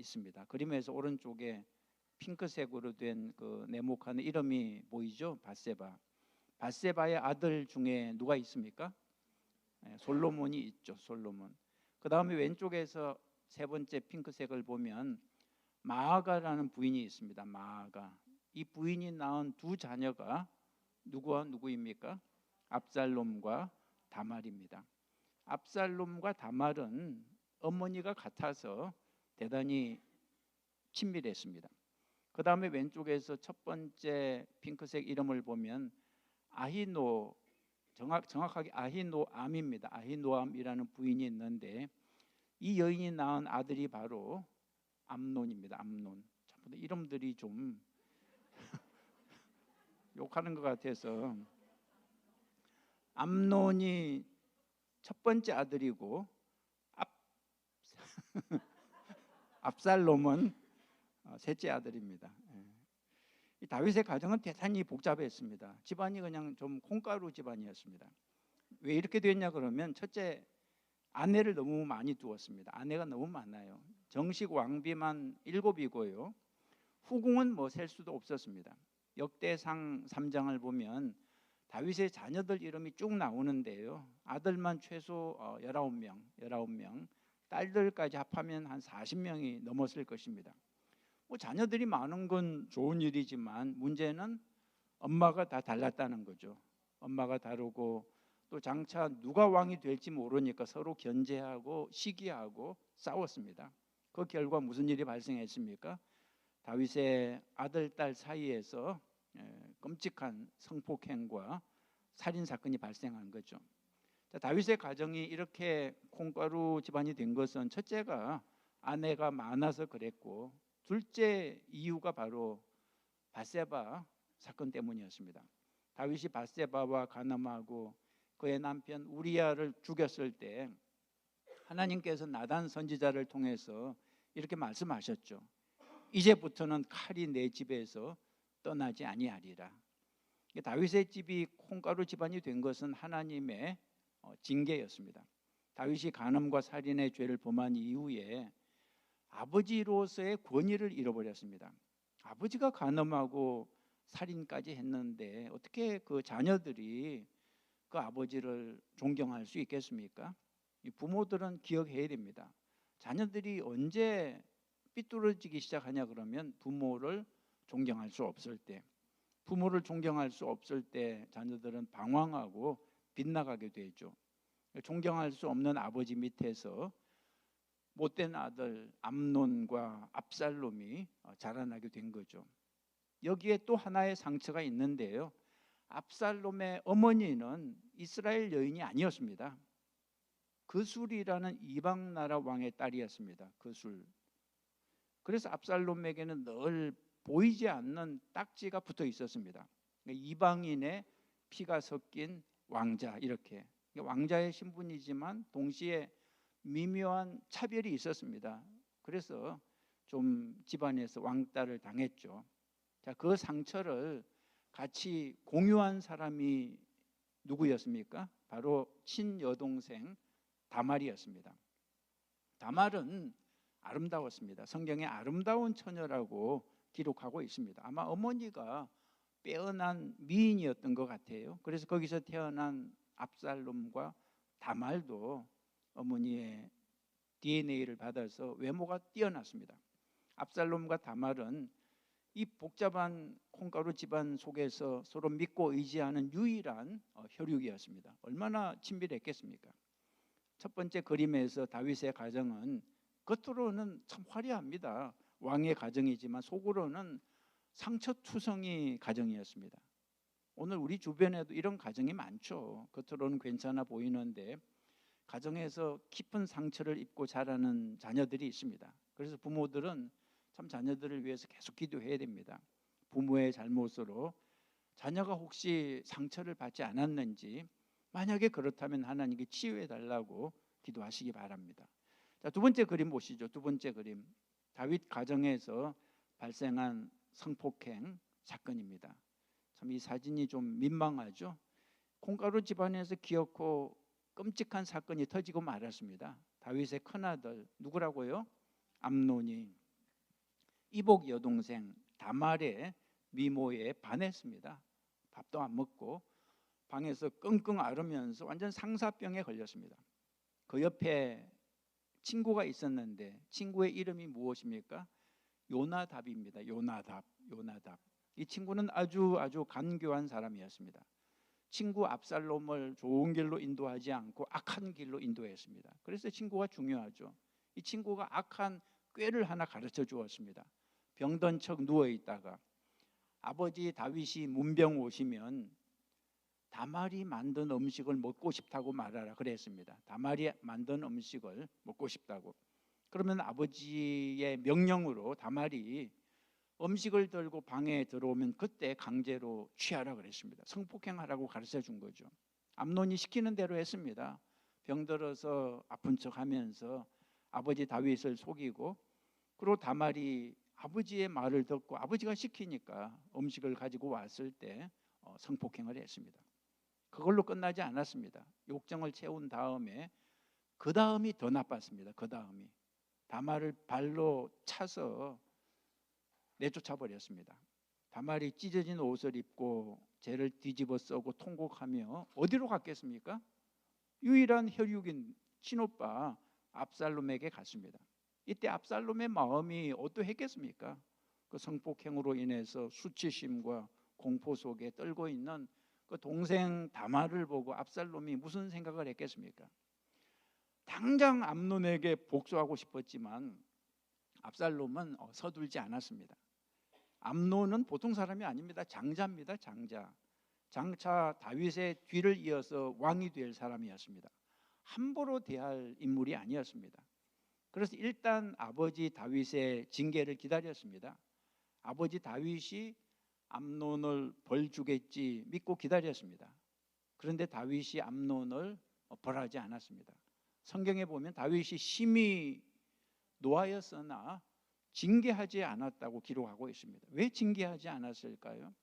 있습니다. 그림에서 오른쪽에 핑크색으로 된 그 네모칸의 이름이 보이죠? 밧세바. 밧세바의 아들 중에 누가 있습니까? 솔로몬이 있죠. 솔로몬. 그 다음에 왼쪽에서 세 번째 핑크색을 보면 마아가라는 부인이 있습니다. 마아가. 이 부인이 낳은 두 자녀가 누구와 누구입니까? 압살롬과 다말입니다. 압살롬과 다말은 어머니가 같아서 대단히 친밀했습니다. 그 다음에 왼쪽에서 첫 번째 핑크색 이름을 보면 정확하게 아히노암입니다. 아히노암이라는 부인이 있는데 이 여인이 낳은 아들이 바로 암논입니다. 암논. 이름들이 좀 욕하는 것 같아서 암논이 첫 번째 아들이고 압살롬은 셋째 아들입니다. 이 다윗의 가정은 대단히 복잡했습니다. 집안이 그냥 좀 콩가루 집안이었습니다. 왜 이렇게 됐냐 그러면 첫째, 아내를 너무 많이 두었습니다. 아내가 너무 많아요. 정식 왕비만 7이고요. 후궁은 뭐 셀 수도 없었습니다. 역대상 3장을 보면 다윗의 자녀들 이름이 쭉 나오는데요. 아들만 최소 19명, 딸들까지 합하면 한 40명이 넘었을 것입니다. 뭐 자녀들이 많은 건 좋은 일이지만 문제는 엄마가 다 달랐다는 거죠. 엄마가 다르고 또 장차 누가 왕이 될지 모르니까 서로 견제하고 시기하고 싸웠습니다. 그 결과 무슨 일이 발생했습니까? 다윗의 아들, 딸 사이에서 끔찍한 성폭행과 살인 사건이 발생한 거죠. 다윗의 가정이 이렇게 콩가루 집안이 된 것은 첫째가 아내가 많아서 그랬고, 둘째 이유가 바로 밧세바 사건 때문이었습니다. 다윗이 밧세바와 간음하고 그의 남편 우리야를 죽였을 때 하나님께서 나단 선지자를 통해서 이렇게 말씀하셨죠. 이제부터는 칼이 내 집에서 떠나지 아니하리라. 다윗의 집이 콩가루 집안이 된 것은 하나님의 징계였습니다. 다윗이 간음과 살인의 죄를 범한 이후에 아버지로서의 권위를 잃어버렸습니다. 아버지가 간음하고 살인까지 했는데 어떻게 그 자녀들이 그 아버지를 존경할 수 있겠습니까? 부모들은 기억해야 됩니다. 자녀들이 언제 삐뚤어지기 시작하냐 그러면 부모를 존경할 수 없을 때, 부모를 존경할 수 없을 때 자녀들은 방황하고 빗나가게 되죠. 존경할 수 없는 아버지 밑에서 못된 아들 암논과 압살롬이 자라나게 된 거죠. 여기에 또 하나의 상처가 있는데요. 압살롬의 어머니는 이스라엘 여인이 아니었습니다. 그술이라는 이방 나라 왕의 딸이었습니다. 그술. 그래서 압살롬에게는 늘 보이지 않는 딱지가 붙어 있었습니다. 이방인의 피가 섞인 왕자, 이렇게 왕자의 신분이지만 동시에 미묘한 차별이 있었습니다. 그래서 좀 집안에서 왕따를 당했죠. 자, 그 상처를 같이 공유한 사람이 누구였습니까? 바로 친여동생 다말이었습니다. 다말은 아름다웠습니다. 성경에 아름다운 처녀라고 기록하고 있습니다. 아마 어머니가 빼어난 미인이었던 것 같아요. 그래서 거기서 태어난 압살롬과 다말도 어머니의 DNA를 받아서 외모가 뛰어났습니다. 압살롬과 다말은 이 복잡한 콩가루 집안 속에서 서로 믿고 의지하는 유일한 혈육이었습니다. 얼마나 친밀했겠습니까? 첫 번째 그림에서 다윗의 가정은 겉으로는 참 화려합니다. 왕의 가정이지만 속으로는 상처투성이 가정이었습니다. 오늘 우리 주변에도 이런 가정이 많죠. 겉으로는 괜찮아 보이는데 가정에서 깊은 상처를 입고 자라는 자녀들이 있습니다. 그래서 부모들은 참 자녀들을 위해서 계속 기도해야 됩니다. 부모의 잘못으로 자녀가 혹시 상처를 받지 않았는지, 만약에 그렇다면 하나님께 치유해 달라고 기도하시기 바랍니다. 자, 두 번째 그림 보시죠. 두 번째 그림, 다윗 가정에서 발생한 성폭행 사건입니다. 참 이 사진이 좀 민망하죠. 콩가루 집안에서 기어코 끔찍한 사건이 터지고 말았습니다. 다윗의 큰아들 누구라고요? 암논이 이복 여동생 다말의 미모에 반했습니다. 밥도 안 먹고 방에서 끙끙 앓으면서 완전 상사병에 걸렸습니다. 그 옆에 친구가 있었는데 친구의 이름이 무엇입니까? 요나답입니다. 요나답. 이 친구는 아주 간교한 사람이었습니다. 친구 압살롬을 좋은 길로 인도하지 않고 악한 길로 인도했습니다. 그래서 친구가 중요하죠. 이 친구가 악한 꾀를 하나 가르쳐 주었습니다. 병든 척 누워 있다가 아버지 다윗이 문병 오시면 다말이 만든 음식을 먹고 싶다고 말하라 그랬습니다. 다말이 만든 음식을 먹고 싶다고. 그러면 아버지의 명령으로 다말이 음식을 들고 방에 들어오면 그때 강제로 취하라 그랬습니다. 성폭행하라고 가르쳐 준 거죠. 암논이 시키는 대로 했습니다. 병들어서 아픈 척하면서 아버지 다윗을 속이고, 그리고 다말이 아버지의 말을 듣고 아버지가 시키니까 음식을 가지고 왔을 때 성폭행을 했습니다. 그걸로 끝나지 않았습니다. 욕정을 채운 다음에 그 다음이 더 나빴습니다. 그 다음이 다말을 발로 차서 내쫓아 버렸습니다. 다말이 찢어진 옷을 입고 죄를 뒤집어 쓰고 통곡하며 어디로 갔겠습니까? 유일한 혈육인 친오빠 압살롬에게 갔습니다. 이때 압살롬의 마음이 어떠했겠습니까? 그 성폭행으로 인해서 수치심과 공포 속에 떨고 있는 그 동생 다말을 보고 압살롬이 무슨 생각을 했겠습니까? 당장 암논에게 복수하고 싶었지만 압살롬은 서둘지 않았습니다. 암논은 보통 사람이 아닙니다. 장자입니다. 장차 다윗의 뒤를 이어서 왕이 될 사람이었습니다. 함부로 대할 인물이 아니었습니다. 그래서 일단 아버지 다윗의 징계를 기다렸습니다. 아버지 다윗이 암논을 벌 주겠지 믿고 기다렸습니다. 그런데 다윗이 암논을 벌하지 않았습니다. 성경에 보면 다윗이 심히 노하였으나 징계하지 않았다고 기록하고 있습니다. 왜 징계하지 않았을까요?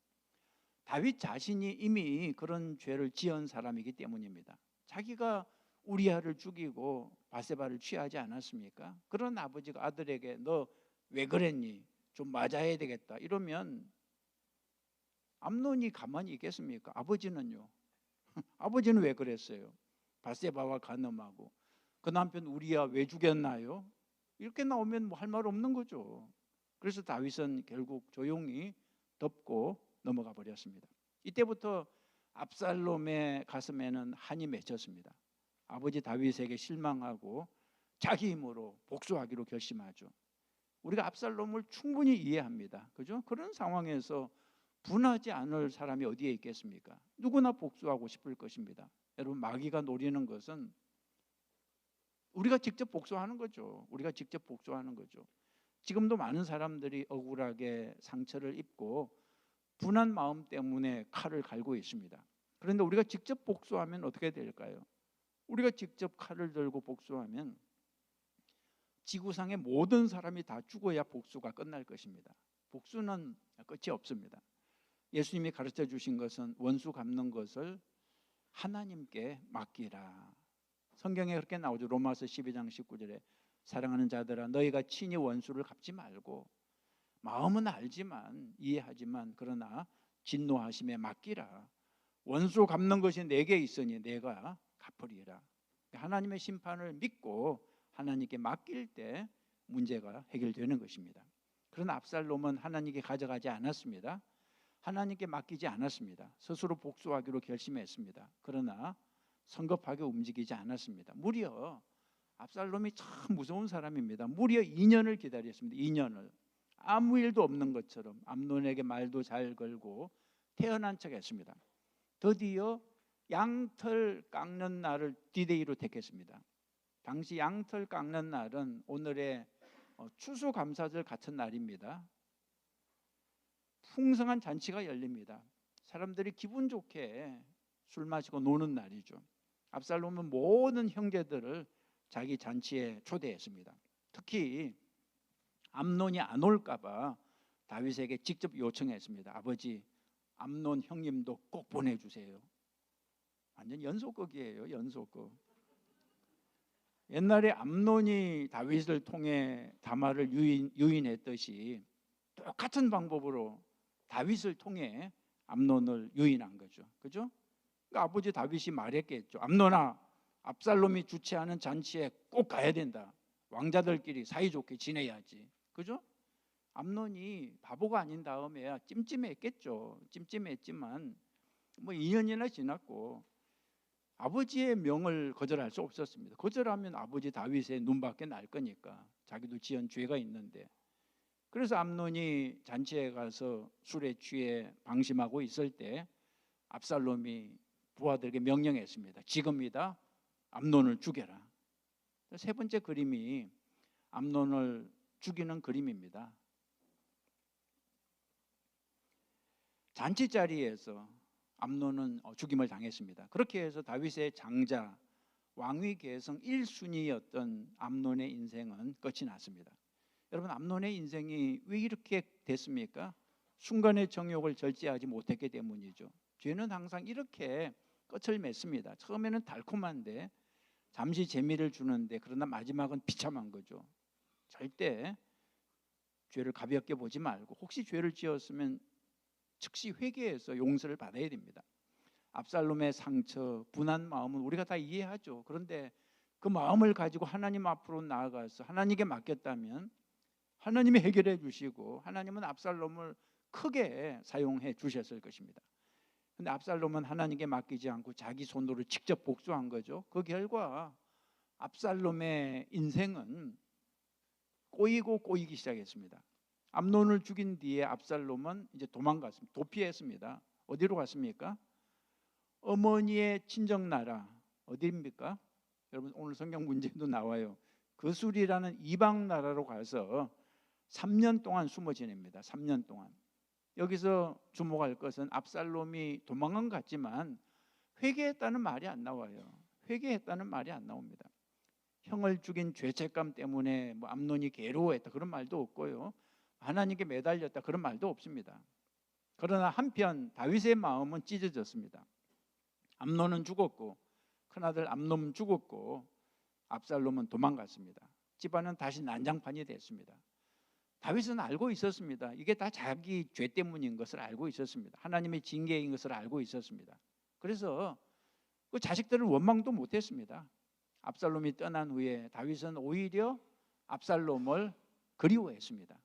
다윗 자신이 이미 그런 죄를 지은 사람이기 때문입니다. 자기가 우리아를 죽이고 바세바를 취하지 않았습니까? 그런 아버지가 아들에게 너 왜 그랬니? 좀 맞아야 되겠다 이러면 암논이 가만히 있겠습니까? 아버지는요. 아버지는 왜 그랬어요? 바세바와 간음하고 그 남편 우리아 왜 죽였나요? 이렇게 나오면 뭐 할 말 없는 거죠. 그래서 다윗은 결국 조용히 덮고 넘어가 버렸습니다. 이때부터 압살롬의 가슴에는 한이 맺혔습니다. 아버지 다윗에게 실망하고 자기 힘으로 복수하기로 결심하죠. 우리가 압살롬을 충분히 이해합니다. 그죠? 그런 상황에서 분하지 않을 사람이 어디에 있겠습니까? 누구나 복수하고 싶을 것입니다. 여러분, 마귀가 노리는 것은 우리가 직접 복수하는 거죠. 지금도 많은 사람들이 억울하게 상처를 입고 분한 마음 때문에 칼을 갈고 있습니다. 그런데 우리가 직접 복수하면 어떻게 될까요? 우리가 직접 칼을 들고 복수하면 지구상의 모든 사람이 다 죽어야 복수가 끝날 것입니다. 복수는 끝이 없습니다. 예수님이 가르쳐 주신 것은 원수 갚는 것을 하나님께 맡기라. 성경에 그렇게 나오죠. 로마서 12장 19절에 사랑하는 자들아 너희가 친히 원수를 갚지 말고 마음은 알지만 이해하지만 그러나 진노하심에 맡기라. 원수 갚는 것이 내게 있으니 내가 갚으리라. 하나님의 심판을 믿고 하나님께 맡길 때 문제가 해결되는 것입니다. 그러나 압살롬은 하나님께 가져가지 않았습니다. 하나님께 맡기지 않았습니다. 스스로 복수하기로 결심했습니다. 그러나 성급하게 움직이지 않았습니다. 무려 압살롬이 참 무서운 사람입니다. 무려 2년을 기다렸습니다. 2년을 아무 일도 없는 것처럼 암논에게 말도 잘 걸고 태어난 척 했습니다. 드디어 양털 깎는 날을 디데이로 택했습니다. 당시 양털 깎는 날은 오늘의 추수감사절 같은 날입니다. 풍성한 잔치가 열립니다. 사람들이 기분 좋게 술 마시고 노는 날이죠. 압살롬은 모든 형제들을 자기 잔치에 초대했습니다. 특히 암논이 안 올까 봐 다윗에게 직접 요청했습니다. 아버지, 암논 형님도 꼭 보내주세요. 완전 연속극이에요. 연속극. 옛날에 암논이 다윗을 통해 다말을 유인했듯이 똑같은 방법으로 다윗을 통해 암논을 유인한 거죠. 그죠? 그러니까 아버지 다윗이 말했겠죠. 암논아, 압살롬이 주최하는 잔치에 꼭 가야 된다. 왕자들끼리 사이좋게 지내야지. 그죠? 암논이 바보가 아닌 다음에 찜찜했겠죠. 찜찜했지만 뭐 2년이나 지났고 아버지의 명을 거절할 수 없었습니다. 거절하면 아버지 다윗의 눈밖에 날 거니까. 자기도 지은 죄가 있는데. 그래서 암논이 잔치에 가서 술에 취해 방심하고 있을 때 압살롬이 부하들에게 명령했습니다. 지금이다, 암논을 죽여라. 세 번째 그림이 암논을 죽이는 그림입니다. 잔치 자리에서 암논은 죽임을 당했습니다. 그렇게 해서 다윗의 장자, 왕위 계승 1순위였던 암논의 인생은 끝이 났습니다. 여러분, 암논의 인생이 왜 이렇게 됐습니까? 순간의 정욕을 절제하지 못했기 때문이죠. 죄는 항상 이렇게 끝을 맺습니다. 처음에는 달콤한데 잠시 재미를 주는데 그러나 마지막은 비참한 거죠. 절대 죄를 가볍게 보지 말고 혹시 죄를 지었으면 즉시 회개해서 용서를 받아야 됩니다. 압살롬의 상처, 분한 마음은 우리가 다 이해하죠. 그런데 그 마음을 가지고 하나님 앞으로 나아가서 하나님께 맡겼다면 하나님이 해결해 주시고 하나님은 압살롬을 크게 사용해 주셨을 것입니다. 그런데 압살롬은 하나님께 맡기지 않고 자기 손으로 직접 복수한 거죠. 그 결과 압살롬의 인생은 꼬이고 꼬이기 시작했습니다. 암논을 죽인 뒤에 압살롬은 이제 도망갔습니다. 도피했습니다. 어디로 갔습니까? 어머니의 친정 나라 어디입니까? 여러분, 오늘 성경 문제도 나와요. 그술이라는 이방 나라로 가서 3년 동안 숨어 지냅니다. 3년 동안. 여기서 주목할 것은 압살롬이 도망간 것 같지만 회개했다는 말이 안 나와요. 회개했다는 말이 안 나옵니다. 형을 죽인 죄책감 때문에 뭐 암논이 괴로워했다 그런 말도 없고요. 하나님께 매달렸다 그런 말도 없습니다. 그러나 한편 다윗의 마음은 찢어졌습니다. 암논은 죽었고 큰아들 암논은 죽었고 압살롬은 도망갔습니다. 집안은 다시 난장판이 됐습니다. 다윗은 알고 있었습니다. 이게 다 자기 죄 때문인 것을 알고 있었습니다. 하나님의 징계인 것을 알고 있었습니다. 그래서 그 자식들을 원망도 못했습니다. 압살롬이 떠난 후에 다윗은 오히려 압살롬을 그리워했습니다.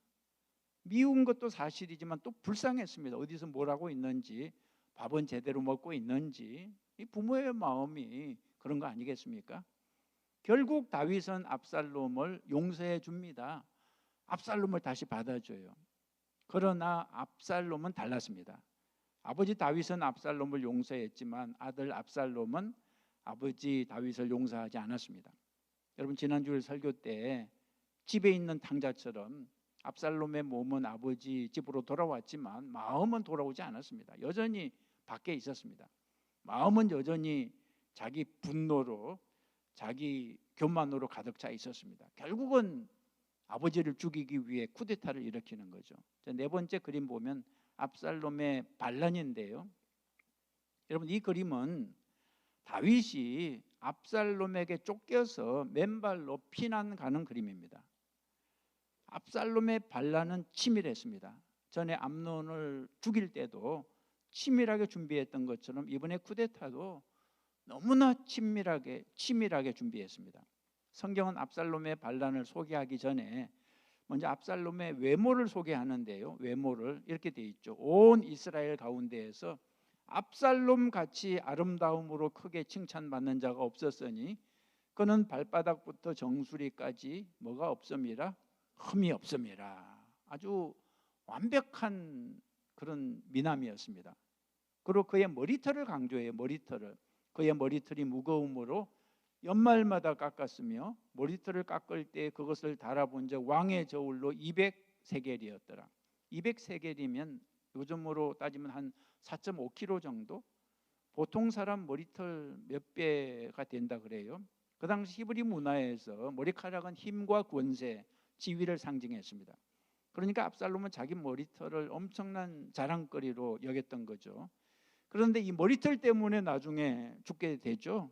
미운 것도 사실이지만 또 불쌍했습니다. 어디서 뭘 하고 있는지, 밥은 제대로 먹고 있는지. 이 부모의 마음이 그런 거 아니겠습니까? 결국 다윗은 압살롬을 용서해 줍니다. 압살롬을 다시 받아줘요. 그러나 압살롬은 달랐습니다. 아버지 다윗은 압살롬을 용서했지만 아들 압살롬은 아버지 다윗을 용서하지 않았습니다. 여러분, 지난주에 설교 때 집에 있는 탕자처럼 압살롬의 몸은 아버지 집으로 돌아왔지만 마음은 돌아오지 않았습니다. 여전히 밖에 있었습니다. 마음은 여전히 자기 분노로, 자기 교만으로 가득 차 있었습니다. 결국은 아버지를 죽이기 위해 쿠데타를 일으키는 거죠. 네 번째 그림 보면 압살롬의 반란인데요. 여러분, 이 그림은 다윗이 압살롬에게 쫓겨서 맨발로 피난 가는 그림입니다. 압살롬의 반란은 치밀했습니다. 전에 암논을 죽일 때도 치밀하게 준비했던 것처럼 이번에 쿠데타도 너무나 치밀하게 준비했습니다. 성경은 압살롬의 반란을 소개하기 전에 먼저 압살롬의 외모를 소개하는데요. 외모를 이렇게 돼 있죠. 온 이스라엘 가운데에서 압살롬 같이 아름다움으로 크게 칭찬받는 자가 없었으니 그는 발바닥부터 정수리까지 뭐가 없음이라? 흠이 없음이라. 아주 완벽한 그런 미남이었습니다. 그리고 그의 머리털을 강조해요. 머리털을. 그의 머리털이 무거움으로 연말마다 깎았으며 머리털을 깎을 때 그것을 달아본 적 왕의 저울로 200세겔이었더라. 200세겔이면 요즘으로 따지면 한 4.5kg 정도? 보통 사람 머리털 몇 배가 된다 그래요. 그 당시 히브리 문화에서 머리카락은 힘과 권세, 지위를 상징했습니다. 그러니까 압살롬은 자기 머리털을 엄청난 자랑거리로 여겼던 거죠. 그런데 이 머리털 때문에 나중에 죽게 되죠.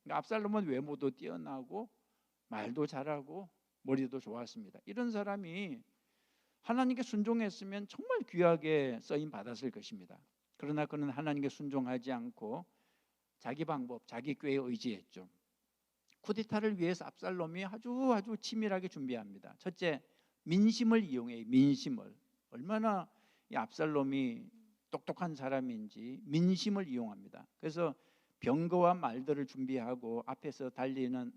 그러니까 압살롬은 외모도 뛰어나고 말도 잘하고 머리도 좋았습니다. 이런 사람이 하나님께 순종했으면 정말 귀하게 쓰임 받았을 것입니다. 그러나 그는 하나님께 순종하지 않고 자기 방법, 자기 꾀에 의지했죠. 쿠데타를 위해서 압살롬이 아주 치밀하게 준비합니다. 첫째, 민심을 이용해요. 민심을. 얼마나 이 압살롬이 똑똑한 사람인지 민심을 이용합니다. 그래서 병거와 말들을 준비하고 앞에서 달리는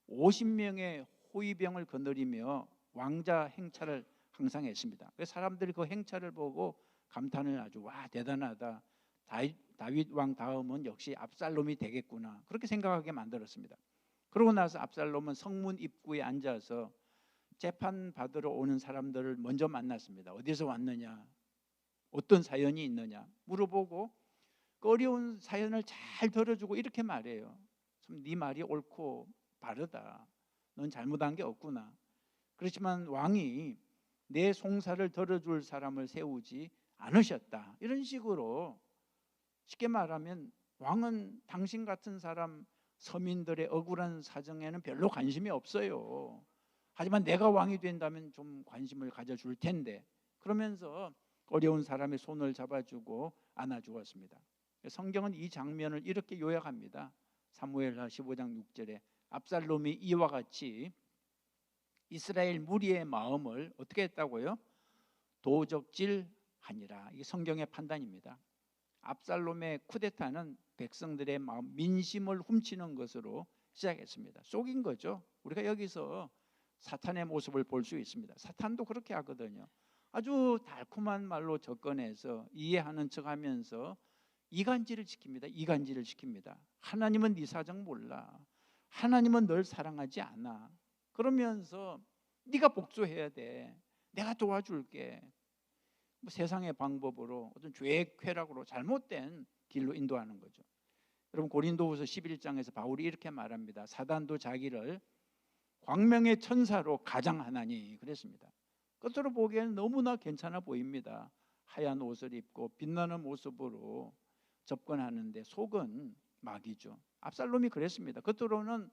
50명의 호위병을 거느리며 왕자 행차를 항상 했습니다. 그래서 사람들이 그 행차를 보고 감탄을 하죠. 와, 대단하다. 다윗 왕 다음은 역시 압살롬이 되겠구나. 그렇게 생각하게 만들었습니다. 그러고 나서 압살롬은 성문 입구에 앉아서 재판 받으러 오는 사람들을 먼저 만났습니다. 어디서 왔느냐, 어떤 사연이 있느냐 물어보고 그 어려운 사연을 잘 들어주고 이렇게 말해요. 참 네 말이 옳고 바르다. 넌 잘못한 게 없구나. 그렇지만 왕이 내 송사를 들어줄 사람을 세우지 않으셨다. 이런 식으로 쉽게 말하면 왕은 당신 같은 사람, 서민들의 억울한 사정에는 별로 관심이 없어요. 하지만 내가 왕이 된다면 좀 관심을 가져줄 텐데, 그러면서 어려운 사람의 손을 잡아주고 안아주었습니다. 성경은 이 장면을 이렇게 요약합니다. 사무엘하 15장 6절에 압살롬이 이와 같이 이스라엘 무리의 마음을 어떻게 했다고요? 도적질하니라. 이게 성경의 판단입니다. 압살롬의 쿠데타는 백성들의 마음, 민심을 훔치는 것으로 시작했습니다. 속인 거죠. 우리가 여기서 사탄의 모습을 볼 수 있습니다. 사탄도 그렇게 하거든요. 아주 달콤한 말로 접근해서 이해하는 척하면서 이간질을 시킵니다. 이간질을 시킵니다. 하나님은 네 사정 몰라. 하나님은 널 사랑하지 않아. 그러면서 네가 복수해야 돼. 내가 도와줄게. 뭐 세상의 방법으로 어떤 죄의 쾌락으로 잘못된 길로 인도하는 거죠. 여러분 고린도후서 11장에서 바울이 이렇게 말합니다. 사단도 자기를 광명의 천사로 가장하나니 그랬습니다. 겉으로 보기에는 너무나 괜찮아 보입니다. 하얀 옷을 입고 빛나는 모습으로 접근하는데 속은 마귀죠. 압살롬이 그랬습니다. 겉으로는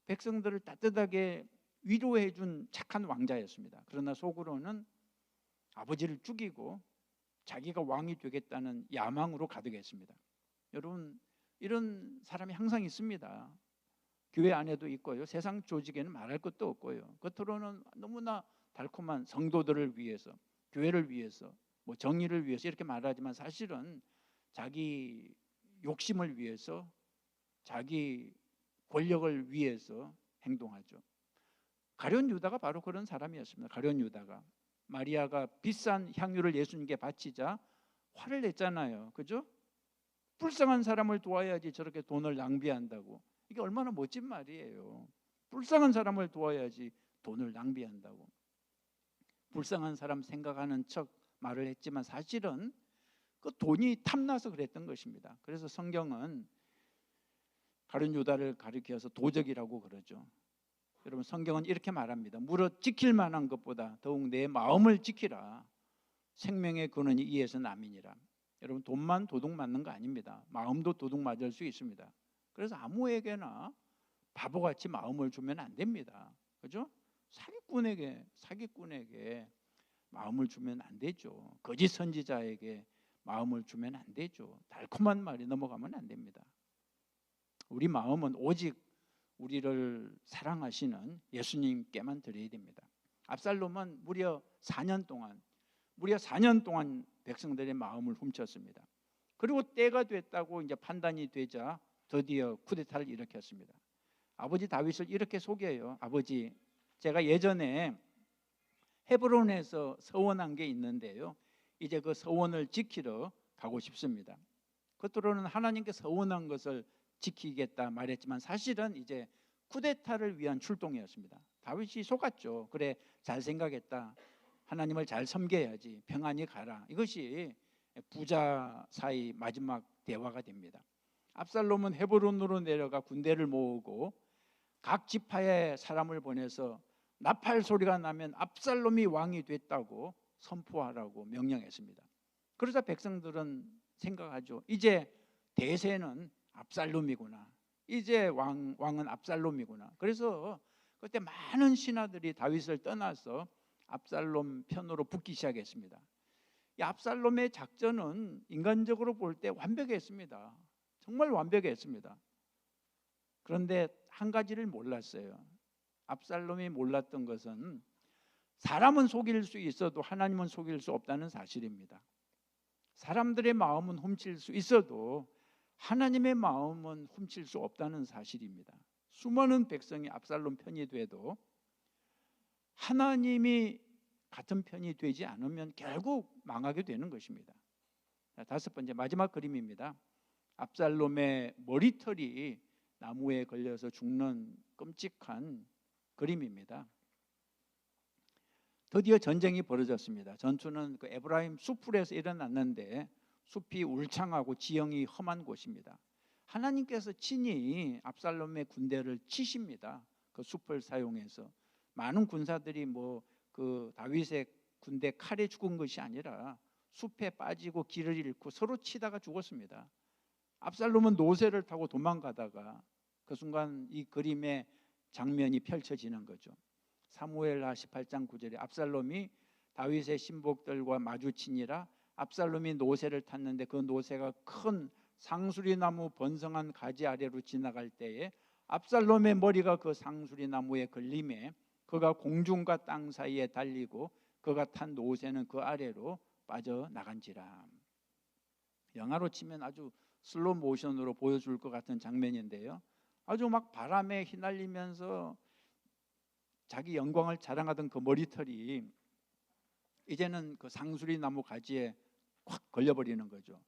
백성들을 따뜻하게 위로해 준 착한 왕자였습니다. 그러나 속으로는 아버지를 죽이고 자기가 왕이 되겠다는 야망으로 가득했습니다. 여러분 이런 사람이 항상 있습니다. 교회 안에도 있고요. 세상 조직에는 말할 것도 없고요. 겉으로는 너무나 달콤한 성도들을 위해서, 교회를 위해서, 뭐 정의를 위해서 이렇게 말하지만 사실은 자기 욕심을 위해서, 자기 권력을 위해서 행동하죠. 가룟 유다가 바로 그런 사람이었습니다. 가룟 유다가 마리아가 비싼 향유를 예수님께 바치자 화를 냈잖아요. 그죠? 불쌍한 사람을 도와야지 저렇게 돈을 낭비한다고. 이게 얼마나 멋진 말이에요. 불쌍한 사람을 도와야지 돈을 낭비한다고. 불쌍한 사람 생각하는 척 말을 했지만 사실은 그 돈이 탐나서 그랬던 것입니다. 그래서 성경은 가룟 유다를 가리켜서 도적이라고 그러죠. 여러분 성경은 이렇게 말합니다. 무릇 지킬 만한 것보다 더욱 내 마음을 지키라. 생명의 근원이 이에서 남이니라. 여러분 돈만 도둑 맞는 거 아닙니다. 마음도 도둑 맞을 수 있습니다. 그래서 아무에게나 바보같이 마음을 주면 안 됩니다. 그죠? 사기꾼에게 마음을 주면 안 되죠. 거짓 선지자에게 마음을 주면 안 되죠. 달콤한 말이 넘어가면 안 됩니다. 우리 마음은 오직 우리를 사랑하시는 예수님께만 드려야 됩니다. 압살롬은 무려 4년 동안 백성들의 마음을 훔쳤습니다. 그리고 때가 됐다고 이제 판단이 되자 드디어 쿠데타를 일으켰습니다. 아버지 다윗을 이렇게 속여요. 아버지, 제가 예전에 헤브론에서 서원한 게 있는데요. 이제 그 서원을 지키러 가고 싶습니다. 겉으로는 하나님께 서원한 것을 지키겠다 말했지만 사실은 이제 쿠데타를 위한 출동이었습니다. 다윗이 속았죠. 그래, 잘 생각했다. 하나님을 잘 섬겨야지. 평안히 가라. 이것이 부자 사이 마지막 대화가 됩니다. 압살롬은 헤브론으로 내려가 군대를 모으고 각 지파에 사람을 보내서 나팔 소리가 나면 압살롬이 왕이 됐다고 선포하라고 명령했습니다. 그러자 백성들은 생각하죠. 이제 대세는 압살롬이구나. 이제 왕은 압살롬이구나. 그래서 그때 많은 신하들이 다윗을 떠나서 압살롬 편으로 붙기 시작했습니다. 이 압살롬의 작전은 인간적으로 볼 때 완벽했습니다. 정말 완벽했습니다. 그런데 한 가지를 몰랐어요. 압살롬이 몰랐던 것은 사람은 속일 수 있어도 하나님은 속일 수 없다는 사실입니다. 사람들의 마음은 훔칠 수 있어도 하나님의 마음은 훔칠 수 없다는 사실입니다. 수많은 백성이 압살롬 편이 돼도 하나님이 같은 편이 되지 않으면 결국 망하게 되는 것입니다. 다섯 번째, 마지막 그림입니다. 압살롬의 머리털이 나무에 걸려서 죽는 끔찍한 그림입니다. 드디어 전쟁이 벌어졌습니다. 전투는 그 에브라임 숲풀에서 일어났는데 숲이 울창하고 지형이 험한 곳입니다. 하나님께서 친히 압살롬의 군대를 치십니다. 그 숲을 사용해서 많은 군사들이 그 다윗의 군대 칼에 죽은 것이 아니라 숲에 빠지고 길을 잃고 서로 치다가 죽었습니다. 압살롬은 노새를 타고 도망가다가 그 순간 이 그림의 장면이 펼쳐지는 거죠. 사무엘하 18장 9절에 압살롬이 다윗의 신복들과 마주치니라. 압살롬이 노새를 탔는데 그 노새가 큰 상수리나무 번성한 가지 아래로 지나갈 때에 압살롬의 머리가 그 상수리나무에 걸림에 그가 공중과 땅 사이에 달리고 그가 탄 노새는 그 아래로 빠져나간지라. 영화로 치면 아주 슬로우 모션으로 보여줄 것 같은 장면인데요, 아주 막 바람에 휘날리면서 자기 영광을 자랑하던 그 머리털이 이제는 그 상수리 나무 가지에 확 걸려버리는 거죠.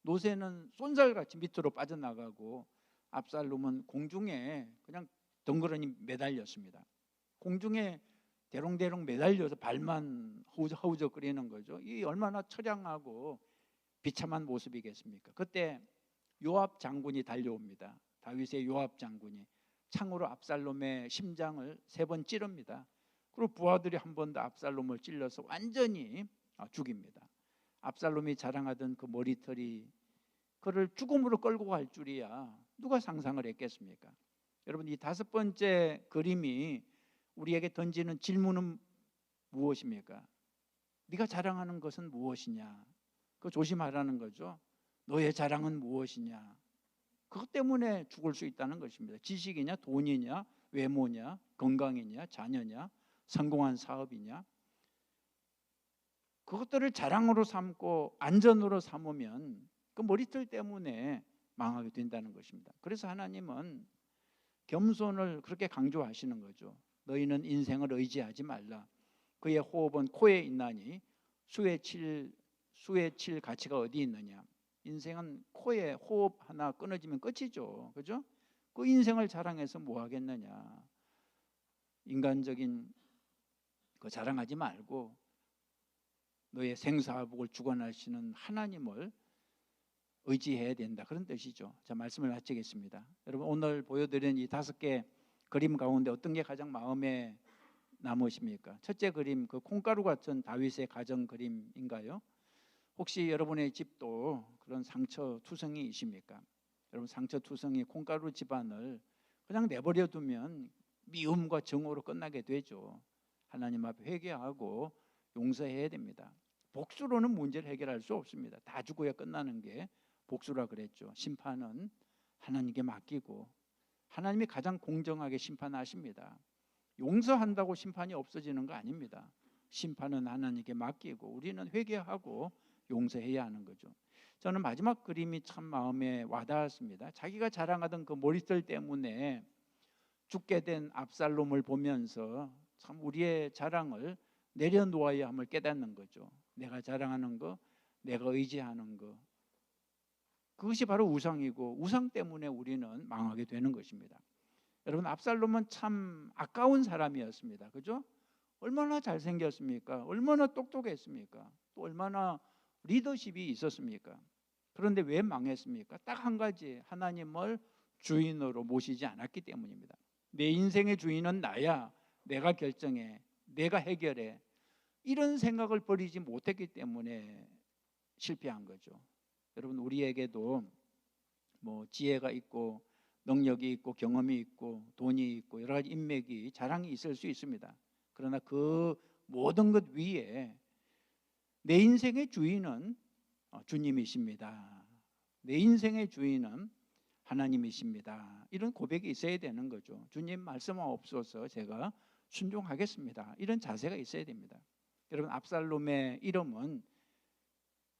노새는 쏜살같이 밑으로 빠져나가고 압살롬은 공중에 그냥 덩그러니 매달렸습니다. 공중에 대롱대롱 매달려서 발만 허우적거리는 거죠. 이 얼마나 처량하고 비참한 모습이겠습니까? 그때 요압 장군이 달려옵니다. 다윗의 요압 장군이 창으로 압살롬의 심장을 3번 찌릅니다. 그리고 부하들이 한 번 더 압살롬을 찔러서 완전히 죽입니다. 압살롬이 자랑하던 그 머리털이 그를 죽음으로 끌고 갈 줄이야 누가 상상을 했겠습니까? 여러분, 이 5번째 그림이 우리에게 던지는 질문은 무엇입니까? 네가 자랑하는 것은 무엇이냐? 그거 조심하라는 거죠. 너의 자랑은 무엇이냐? 그것 때문에 죽을 수 있다는 것입니다. 지식이냐, 돈이냐, 외모냐, 건강이냐, 자녀냐, 성공한 사업이냐, 그것들을 자랑으로 삼고 안전으로 삼으면 그 머리털 때문에 망하게 된다는 것입니다. 그래서 하나님은 겸손을 그렇게 강조하시는 거죠. 너희는 인생을 의지하지 말라. 그의 호흡은 코에 있나니 수에 칠 가치가 어디 있느냐. 인생은 코에 호흡 하나 끊어지면 끝이죠. 그죠? 그 인생을 자랑해서 뭐 하겠느냐. 인간적인 거 자랑하지 말고 너의 생사복을 주관하시는 하나님을 의지해야 된다, 그런 뜻이죠. 자, 말씀을 마치겠습니다. 여러분, 오늘 보여드린 이 5개 그림 가운데 어떤 게 가장 마음에 남으십니까? 첫째 그림, 그 콩가루 같은 다윗의 가정 그림인가요? 혹시 여러분의 집도 그런 상처투성이이십니까? 여러분, 상처투성이 콩가루 집안을 그냥 내버려 두면 미움과 정오로 끝나게 되죠. 하나님 앞에 회개하고 용서해야 됩니다. 복수로는 문제를 해결할 수 없습니다. 다 죽어야 끝나는 게 복수라 그랬죠. 심판은 하나님께 맡기고 하나님이 가장 공정하게 심판하십니다. 용서한다고 심판이 없어지는 거 아닙니다. 심판은 하나님께 맡기고 우리는 회개하고 용서해야 하는 거죠. 저는 마지막 그림이 참 마음에 와닿았습니다. 자기가 자랑하던 그 머리털 때문에 죽게 된 압살롬을 보면서 참 우리의 자랑을 내려놓아야 함을 깨닫는 거죠. 내가 자랑하는 거, 내가 의지하는 거, 그것이 바로 우상이고 우상 때문에 우리는 망하게 되는 것입니다. 여러분, 압살롬은 참 아까운 사람이었습니다. 그죠? 얼마나 잘생겼습니까? 얼마나 똑똑했습니까? 또 얼마나 리더십이 있었습니까? 그런데 왜 망했습니까? 딱 한 가지, 하나님을 주인으로 모시지 않았기 때문입니다. 내 인생의 주인은 나야, 내가 결정해, 내가 해결해, 이런 생각을 버리지 못했기 때문에 실패한 거죠. 여러분, 우리에게도 뭐 지혜가 있고 능력이 있고 경험이 있고 돈이 있고 여러 가지 인맥이 자랑이 있을 수 있습니다. 그러나 그 모든 것 위에 내 인생의 주인은 주님이십니다. 내 인생의 주인은 하나님이십니다. 이런 고백이 있어야 되는 거죠. 주님 말씀하옵소서, 제가 순종하겠습니다. 이런 자세가 있어야 됩니다. 여러분, 압살롬의 이름은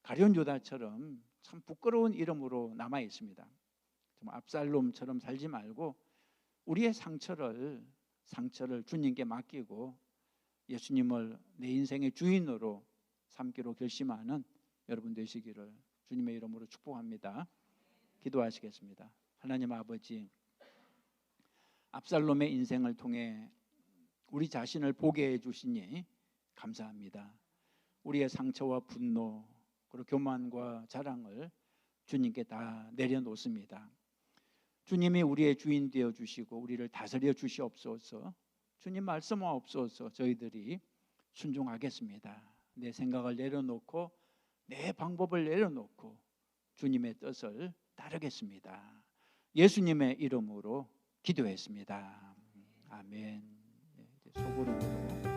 가룟 유다처럼 참 부끄러운 이름으로 남아 있습니다. 정말 압살롬처럼 살지 말고 우리의 상처를 주님께 맡기고 예수님을 내 인생의 주인으로 삼기로 결심하는 여러분 되시기를 주님의 이름으로 축복합니다. 기도하시겠습니다. 하나님 아버지, 압살롬의 인생을 통해 우리 자신을 보게 해주시니 감사합니다. 우리의 상처와 분노 그리고 교만과 자랑을 주님께 다 내려놓습니다. 주님이 우리의 주인 되어 주시고 우리를 다스려 주시옵소서. 주님 말씀하옵소서. 저희들이 순종하겠습니다. 내 생각을 내려놓고 내 방법을 내려놓고 주님의 뜻을 따르겠습니다. 예수님의 이름으로 기도했습니다. 아멘. 속으로